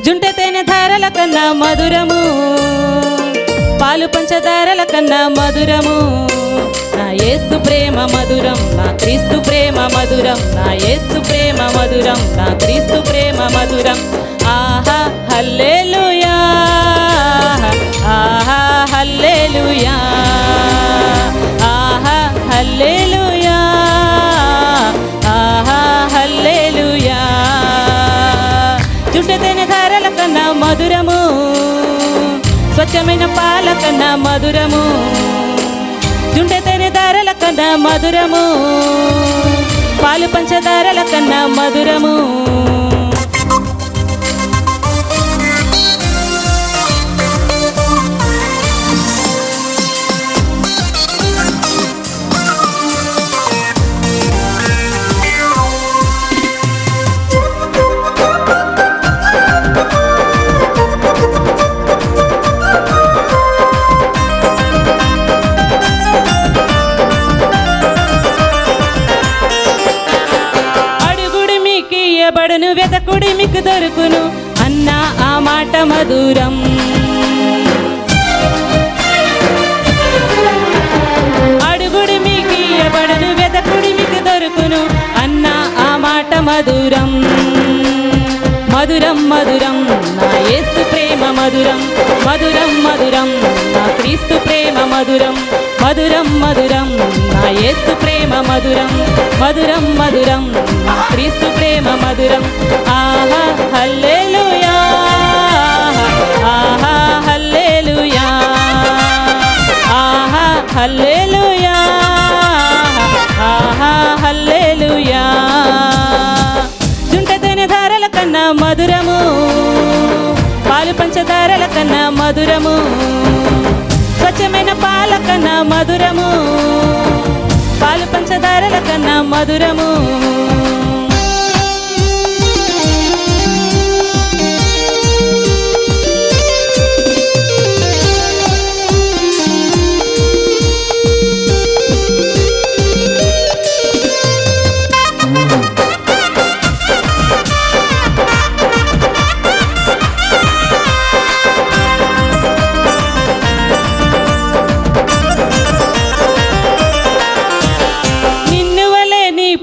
జుంటె తేనె ధారల కన్నా మధురము, పాలు పంచదారల కన్నా మధురము. నా యేసు ప్రేమ మధురం, నా క్రీస్తు ప్రేమ మధురం. నా యేసు ప్రేమ మధురం, నా క్రీస్తు ప్రేమ మధురం. ఆహా హల్లెలూయా, ఆహా హల్లెలూయా, ఆహా హల్లెలూయా, ఆహా హల్లెలూయా. జుంటె తేనె ధారల కన్నా మధురము, స్వచ్ఛమైన పాల కన్నా మధురము. జుంటె తేనె ధారల కన్నా మధురము, పాలు పంచదారల కన్నా మధురము. బడును వెతకుడి మీకు దొరుకును అన్న ఆ మాట మధురం. అడుగుడి మీకు బడును వెతకుడి మీకు దొరుకును అన్న ఆ మాట మధురం. మధురం మధురం నా యేసు ప్రేమ మధురం, మధురం మధురం నా క్రీస్తు ప్రేమ మధురం. మధురం మధురం నా యేసు ప్రేమ మధురం, మధురం మధురం నా క్రీస్తు ప్రేమ మధురం. ఆహా హల్లెలూయా, ఆహా హల్లెలూయా, ఆహా హల్లెలూయా, ఆహా హల్లెలూయా. జుంటె తేనె ధారల కన్నా మధురము, పాలు పంచదారల కన్నా మధురము. స్వచ్ఛమైన పాల కన్నా మధురము, పాలు పంచదారల కన్నా మధురము.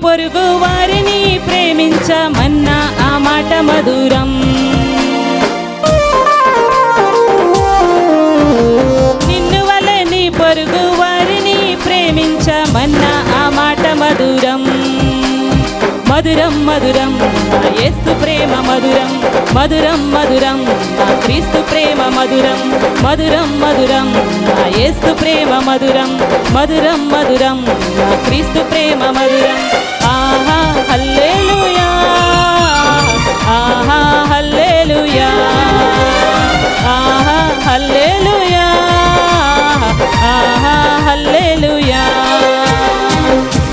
పొరుగు వారిని ప్రేమించమన్న ఆ మాట మధురం. నిన్ను వలె నీ పొరుగు వారిని ప్రేమించమన్న ఆ మాట మధురం. మధురం మధురం నా యేసు ప్రేమ మధురం, మధురం మధురం నా క్రీస్తు ప్రేమ మధురం. మధురం మధురం నా యేసు ప్రేమ మధురం, మధురం మధురం నా క్రీస్తు ప్రేమ మధురం. ఆహా హల్లెలూయా, ఆహా హల్లెలూయా, ఆహా హల్లెలూయా, ఆహా హల్లెలూయా.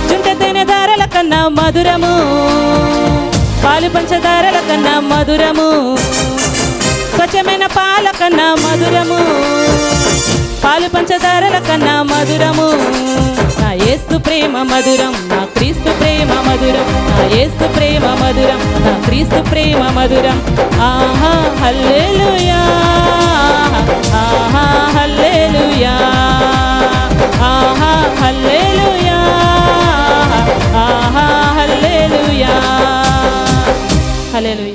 జుంటె తేనె ధారల కన్నా మధురము, పాలు పంచదారల కన్నా మధురము. స్వచ్ఛమైన పాల కన్నా మధురము, పాలు పంచదారల కన్నా మధురము. నా యేసు ప్రేమ మధురం, నా క్రీస్తు ప్రేమ మధురం. నా యేసు ప్రేమ మధురం, నా క్రీస్తు ప్రేమ మధురం. ఆహా హల్లెలూయా, ఆహా హల్లెలూయా, ఆహా హల్లెలూయా, ఆహా హల్లెలూయా. హల్లెలూయా.